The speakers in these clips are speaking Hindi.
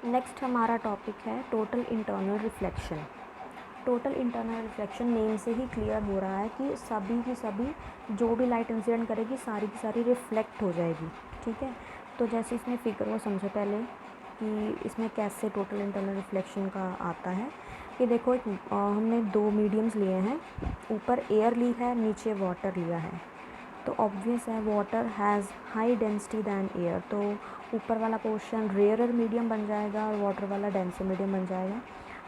नेक्स्ट हमारा टॉपिक है total internal reflection. Total internal reflection name से ही क्लियर हो रहा है कि सभी की सभी जो भी लाइट इंसिडेंट करेगी सारी की सारी रिफ्लेक्ट हो जाएगी। ठीक है, तो जैसे इसमें फिगर को समझो पहले कि इसमें कैसे टोटल इंटरनल रिफ्लेक्शन का आता है। कि देखो हमने दो मीडियम्स लिए हैं, ऊपर एयर ली है, नीचे वाटर लिया है। तो ऑब्वियस है water has high density than air, तो ऊपर वाला पोर्शन रेयरर मीडियम बन जाएगा और वाटर वाला डेंसर मीडियम बन जाएगा।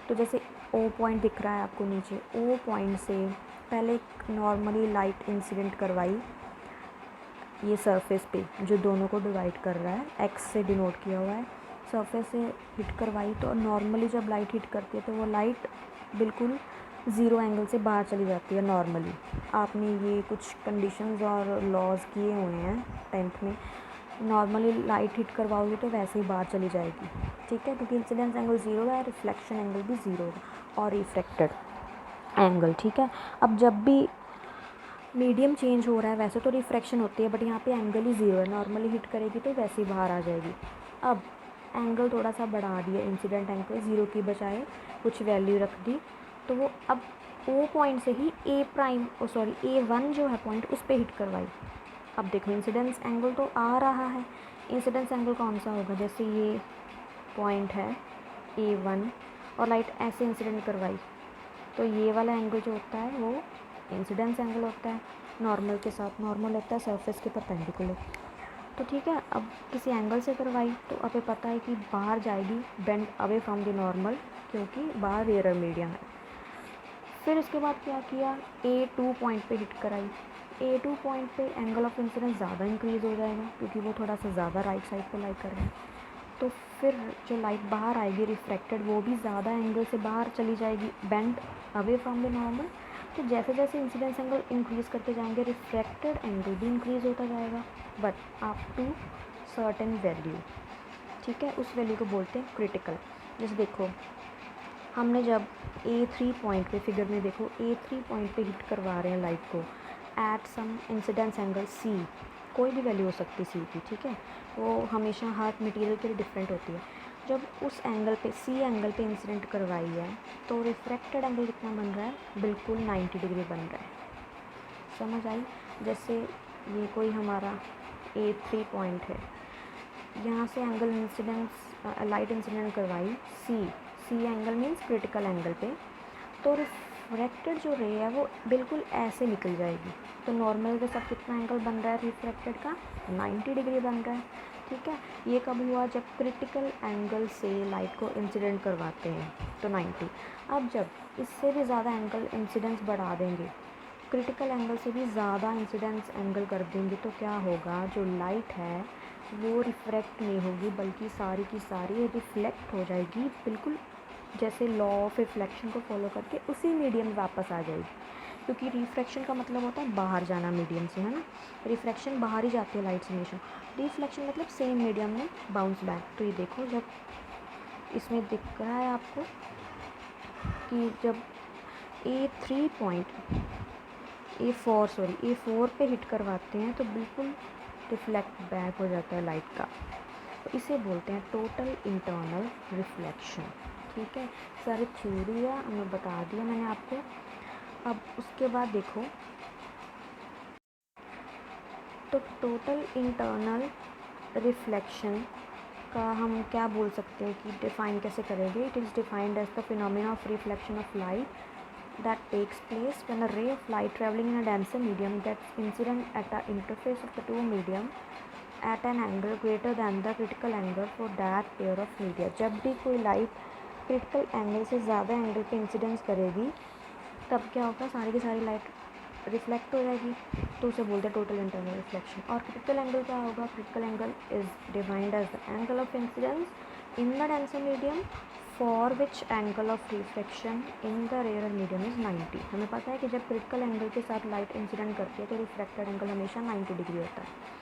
तो जैसे ओ पॉइंट दिख रहा है आपको नीचे, ओ पॉइंट से पहले नॉर्मली लाइट इंसिडेंट करवाई ये सरफेस पे जो दोनों को डिवाइड कर रहा है, एक्स से डिनोट किया हुआ है। सरफेस से हिट करवाई तो नॉर्मली जब लाइट हिट करती है तो वो लाइट बिल्कुल ज़ीरो एंगल से बाहर चली जाती है नॉर्मली। आपने ये कुछ कंडीशंस और लॉज किए हुए हैं 10th में। नॉर्मली लाइट हिट करवाओगे तो वैसे ही बाहर चली जाएगी। ठीक है, क्योंकि इंसिडेंस एंगल ज़ीरो है, रिफ्लेक्शन एंगल भी ज़ीरो होगा और रिफ्रैक्टेड एंगल। ठीक है, अब जब भी मीडियम चेंज हो रहा है वैसे तो रिफ्रैक्शन होती है, बट यहाँ पे एंगल ही ज़ीरो है। नॉर्मली हिट करेगी तो वैसे ही बाहर आ जाएगी। अब एंगल थोड़ा सा बढ़ा दिया, इंसिडेंट एंगल ज़ीरो की बजाय कुछ वैल्यू रख दी, तो वो अब ओ पॉइंट से ही A1 जो है पॉइंट उस पर हिट करवाई। अब देखो इंसिडेंस एंगल तो आ रहा है, इंसिडेंस एंगल कौन सा होगा, जैसे ये पॉइंट है A1 और लाइट ऐसे इंसिडेंट करवाई तो ये वाला एंगल जो होता है वो इंसिडेंस एंगल होता है। नॉर्मल के साथ नॉर्मल होता है सरफेस के परपेंडिकुलर। तो ठीक है, अब किसी एंगल से करवाई तो अब ये पता है कि बाहर जाएगी bend away from the normal, क्योंकि बाहर रेयर मीडियम है। फिर इसके बाद क्या किया, A2 पॉइंट पे हिट कराई। A2 पॉइंट पे एंगल ऑफ इंसिडेंस ज़्यादा इंक्रीज़ हो जाएगा क्योंकि वो थोड़ा सा ज़्यादा राइट साइड पे लाइट कर रहे हैं। तो फिर जो लाइट बाहर आएगी रिफ्रैक्टेड, वो भी ज़्यादा एंगल से बाहर चली जाएगी bend away from the normal. तो जैसे जैसे इंसिडेंस एंगल इंक्रीज़ करते जाएंगे रिफ्रैक्टेड एंगल भी इंक्रीज़ होता जाएगा, but up to certain value. ठीक है, उस वैल्यू को बोलते हैं क्रिटिकल। जैसे देखो हमने जब A3 पॉइंट पे, फिगर में देखो A3 पॉइंट पे हिट करवा रहे हैं लाइट को at some incidence angle C, कोई भी वैल्यू हो सकती है C की। ठीक है, वो हमेशा हर मटेरियल के लिए डिफरेंट होती है। जब उस एंगल पे C एंगल पे इंसिडेंट करवाई है तो रिफ्रैक्टेड एंगल कितना बन रहा है, बिल्कुल 90 डिग्री बन रहा है। समझ आई। जैसे ये कोई हमारा A3 पॉइंट है, यहाँ से एंगल इंसिडेंस लाइट इंसिडेंट करवाई C angle means critical angle पे, तो रिफ्रैक्टेड जो रे है वो बिल्कुल ऐसे निकल जाएगी। तो नॉर्मल के साथ कितना एंगल बन रहा है रिफ्रैक्टेड का, 90 डिग्री बन रहा है। ठीक है, ये कब हुआ, जब क्रिटिकल एंगल से लाइट को इंसिडेंट करवाते हैं तो 90। अब जब इससे भी ज़्यादा एंगल इंसिडेंस बढ़ा देंगे, क्रिटिकल एंगल से भी ज़्यादा इंसिडेंस एंगल कर देंगे, तो क्या होगा, जो लाइट है वो रिफ्रैक्ट नहीं होगी बल्कि सारी की सारी रिफ्लेक्ट हो जाएगी, बिल्कुल जैसे लॉ ऑफ रिफ्लेक्शन को फॉलो करके उसी मीडियम वापस आ जाएगी। क्योंकि रिफ्रैक्शन का मतलब होता है बाहर जाना मीडियम से, है ना। रिफ्रैक्शन बाहर ही जाती है लाइट से हमेशा, रिफ्लेक्शन मतलब सेम मीडियम में बाउंस बैक। तो ये देखो जब इसमें दिख रहा है आपको कि जब A3 पॉइंट A4 पे हिट करवाते हैं तो बिल्कुल रिफ्लेक्ट बैक हो जाता है लाइट का। तो इसे बोलते हैं टोटल इंटरनल रिफ्लेक्शन। ठीक है, सारी थ्योरी है, मैं बता दिया मैंने आपको। अब उसके बाद देखो, तो टोटल इंटरनल रिफ्लेक्शन का हम क्या बोल सकते हैं कि डिफ़ाइन कैसे करेंगे। It is defined as the phenomena of reflection of light that takes place when a ray of light traveling in a denser medium gets incident at the interface of the two medium at an angle greater than the critical angle for that pair of media। जब भी कोई लाइट क्रिटिकल एंगल से ज़्यादा एंगल पे इंसिडेंस करेगी तब क्या होगा, सारी की सारी लाइट रिफ्लेक्ट हो जाएगी, तो उसे बोलते हैं टोटल इंटरनल रिफ्लेक्शन। और क्रिटिकल एंगल क्या होगा, critical angle is defined as the angle of incidence in the denser medium for which angle of reflection in the rare medium is 90। हमें पता है कि जब क्रिटिकल एंगल के साथ लाइट इंसिडेंट करती है तो रिफ्लेक्टेड एंगल हमेशा 90 डिग्री होता है।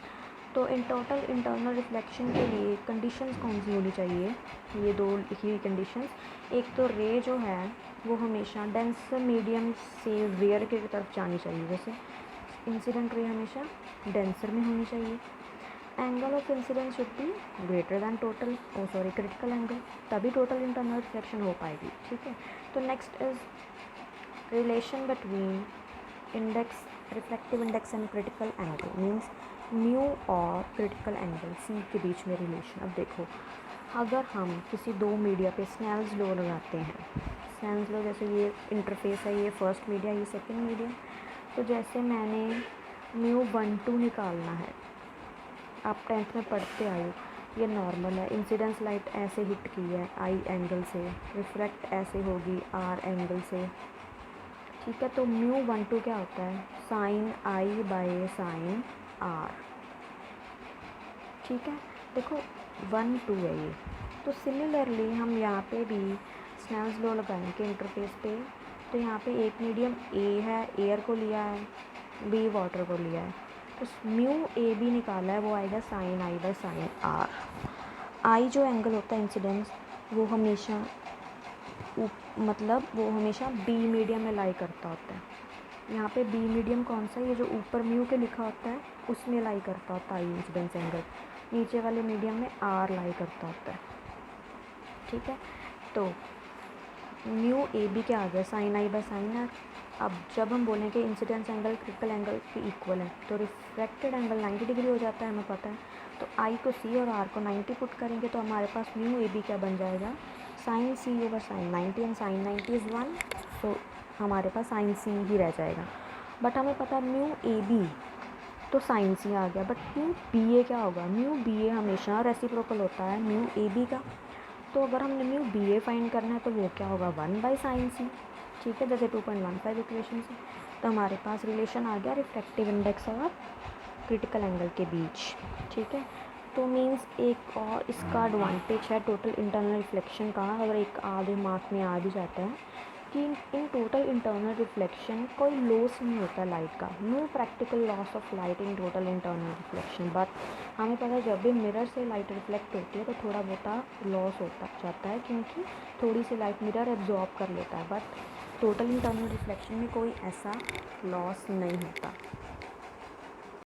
तो इन टोटल इंटरनल रिफ्लेक्शन के लिए कंडीशंस कौन सी होनी चाहिए, ये दो ही कंडीशंस। एक तो रे जो है वो हमेशा डेंसर मीडियम से रेयर की तरफ जानी चाहिए, जैसे इंसिडेंट रे हमेशा डेंसर में होनी चाहिए। Angle of incidence should be greater than total critical angle, तभी टोटल इंटरनल रिफ्लेक्शन हो पाएगी। ठीक है, तो next is relation between index reflective index and critical angle means mu और क्रिटिकल एंगल सी के बीच में रिलेशन। अब देखो, अगर हम किसी दो मीडिया पे स्नेल्स लॉ लगाते हैं, स्नेल्स लॉ जैसे ये इंटरफेस है, ये फर्स्ट मीडिया, ये सेकंड मीडिया, तो जैसे मैंने म्यू 1 2 निकालना है, आप 10th में पढ़ते आए, ये नॉर्मल है, इंसिडेंस लाइट ऐसे हिट की है आई एंगल से, रिफ्लेक्ट ऐसे होगी आर एंगल से। ठीक है, तो म्यू 1 2 क्या होता है, sine I by sine r. ठीक है, देखो 1 2 है ये। तो सिमिलरली हम यहाँ पे भी स्नेल्स लॉ लगाएंगे इंटरफेस पे, तो यहाँ पे एक मीडियम ए है, एयर को लिया है, बी वाटर को लिया है, तो म्यू ए बी निकाला है, वो आएगा sine I by sine R. I जो एंगल होता है इंसिडेंस, वो हमेशा वो हमेशा बी मीडियम में लाई करता होता है। यहाँ पे बी मीडियम कौन सा है, ये जो ऊपर म्यू के लिखा होता है उसमें लाई करता होता है आई इंसिडेंस एंगल, नीचे वाले मीडियम में आर लाई करता होता है। ठीक है, तो म्यू ए बी क्या आ गया, sine I by sine r. अब जब हम बोलें कि इंसिडेंस एंगल क्रिटिकल एंगल के इक्वल है, तो रिफ्रैक्टेड एंगल 90 डिग्री हो जाता है, हमें पता है। तो आई को सी और आर को 90 पुट करेंगे, तो हमारे पास म्यू ए बी क्या बन जाएगा, sine C over sine 90, and sine 90 is 1, so हमारे पास साइन सी ही रह जाएगा। बट हमें पता है म्यू ए बी तो साइन सी आ गया, बट म्यू बी ए क्या होगा, म्यू बी ए हमेशा रेसिप्रोकल होता है म्यू ए बी का। तो अगर हमने म्यू बी ए फाइंड करना है तो वो क्या होगा, 1 बाई साइन सी। ठीक है, जैसे 2.15 इक्वेशन से, तो हमारे पास रिलेशन आ गया रिफ्रैक्टिव इंडेक्स और क्रिटिकल एंगल के बीच। ठीक है, तो मीन्स एक और इसका एडवांटेज है टोटल इंटरनल रिफ्लेक्शन का, अगर एक आधे मार्क में आ भी जाता है, कि इन टोटल इंटरनल रिफ्लेक्शन कोई लॉस नहीं होता लाइट का, no practical loss of light in total internal reflection. But हमें पता है जब भी मिरर से लाइट रिफ्लेक्ट होती है तो थोड़ा बहुत लॉस होता जाता है, क्योंकि थोड़ी सी लाइट मिरर एब्जॉर्ब कर लेता है, बट टोटल इंटरनल रिफ्लेक्शन में कोई ऐसा लॉस नहीं होता।